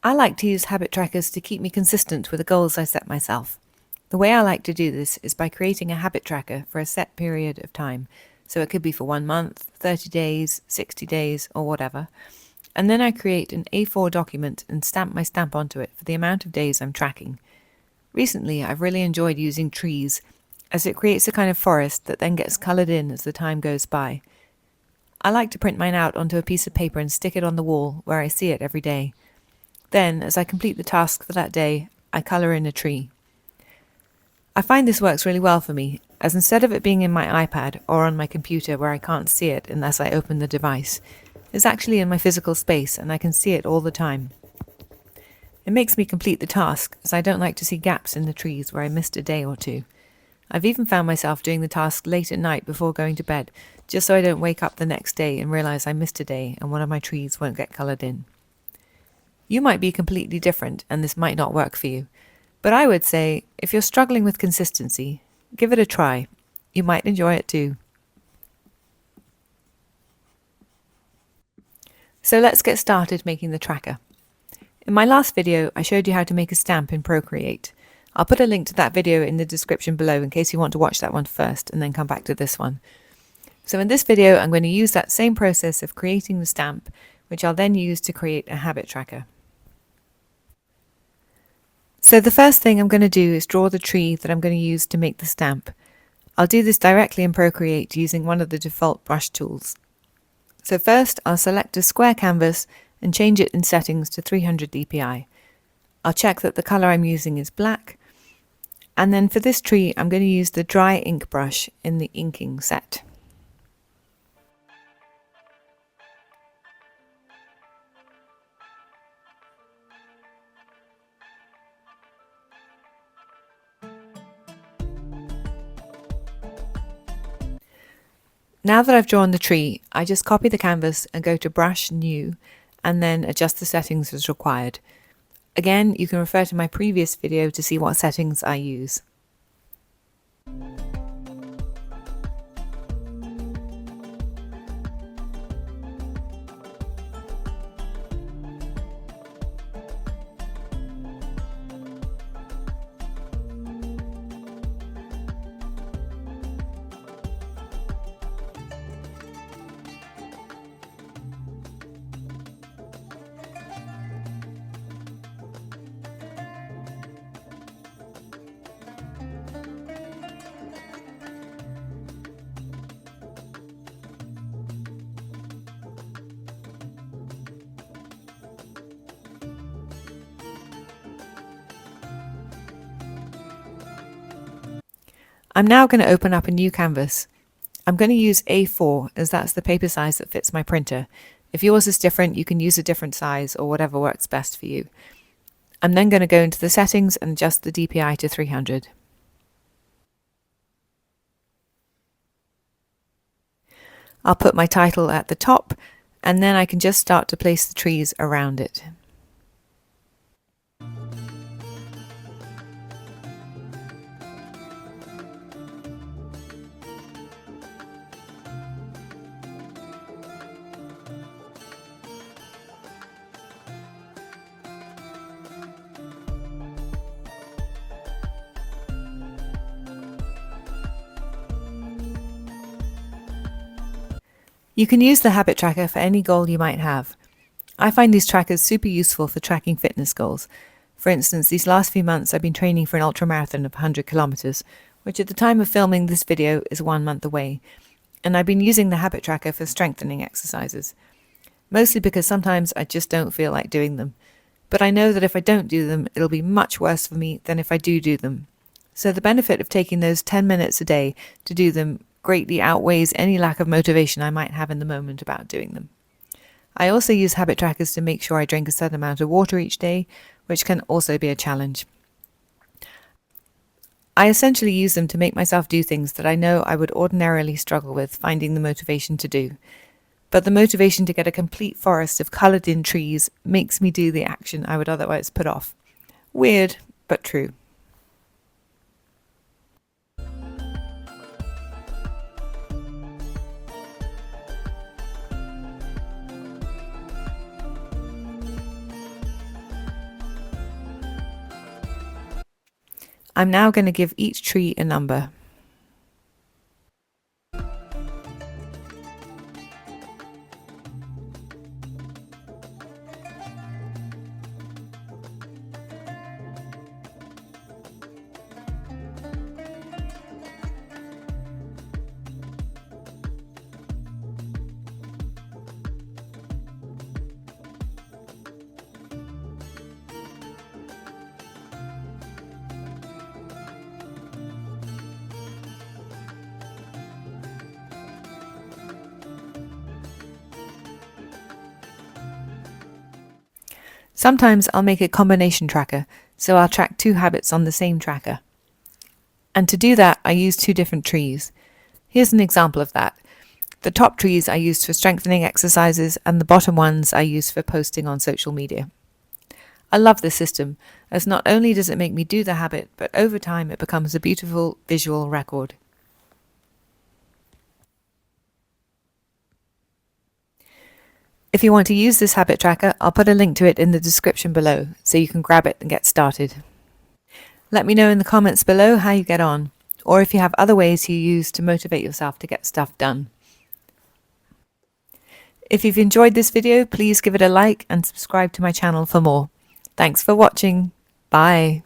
I like to use habit trackers to keep me consistent with the goals I set myself. The way I like to do this is by creating a habit tracker for a set period of time. So it could be for 1 month, 30 days, 60 days, or whatever. And then I create an A4 document and stamp my stamp onto it for the amount of days I'm tracking. Recently, I've really enjoyed using trees, as it creates a kind of forest that then gets coloured in as the time goes by. I like to print mine out onto a piece of paper and stick it on the wall where I see it every day. Then, as I complete the task for that day, I colour in a tree. I find this works really well for me, as instead of it being in my iPad or on my computer where I can't see it unless I open the device, it's actually in my physical space and I can see it all the time. It makes me complete the task, as I don't like to see gaps in the trees where I missed a day or two. I've even found myself doing the task late at night before going to bed, just so I don't wake up the next day and realise I missed a day and one of my trees won't get coloured in. You might be completely different and this might not work for you, but I would say if you're struggling with consistency, give it a try. You might enjoy it too. So let's get started making the tracker. In my last video, I showed you how to make a stamp in Procreate. I'll put a link to that video in the description below in case you want to watch that one first and then come back to this one. So in this video, I'm going to use that same process of creating the stamp, which I'll then use to create a habit tracker. So the first thing I'm going to do is draw the tree that I'm going to use to make the stamp. I'll do this directly in Procreate using one of the default brush tools. So first, I'll select a square canvas and change it in settings to 300 dpi. I'll check that the colour I'm using is black, and then for this tree I'm going to use the dry ink brush in the inking set. Now that I've drawn the tree, I just copy the canvas and go to Brush New, and then adjust the settings as required. Again, you can refer to my previous video to see what settings I use. I'm now going to open up a new canvas. I'm going to use A4 as that's the paper size that fits my printer. If yours is different, you can use a different size or whatever works best for you. I'm then going to go into the settings and adjust the DPI to 300. I'll put my title at the top, and then I can just start to place the trees around it. You can use the habit tracker for any goal you might have. I find these trackers super useful for tracking fitness goals. For instance, these last few months I've been training for an ultramarathon of 100 kilometers, which at the time of filming this video is 1 month away, and I've been using the habit tracker for strengthening exercises. Mostly because sometimes I just don't feel like doing them, but I know that if I don't do them, it'll be much worse for me than if I do them. So the benefit of taking those 10 minutes a day to do them greatly outweighs any lack of motivation I might have in the moment about doing them. I also use habit trackers to make sure I drink a certain amount of water each day, which can also be a challenge. I essentially use them to make myself do things that I know I would ordinarily struggle with finding the motivation to do. But the motivation to get a complete forest of coloured-in trees makes me do the action I would otherwise put off. Weird, but true. I'm now going to give each tree a number. Sometimes I'll make a combination tracker, so I'll track 2 habits on the same tracker. And to do that, I use 2 different trees. Here's an example of that. The top trees I used for strengthening exercises, and the bottom ones I use for posting on social media. I love this system, as not only does it make me do the habit, but over time it becomes a beautiful visual record. If you want to use this habit tracker, I'll put a link to it in the description below, so you can grab it and get started. Let me know in the comments below how you get on, or if you have other ways you use to motivate yourself to get stuff done. If you've enjoyed this video, please give it a like and subscribe to my channel for more. Thanks for watching. Bye.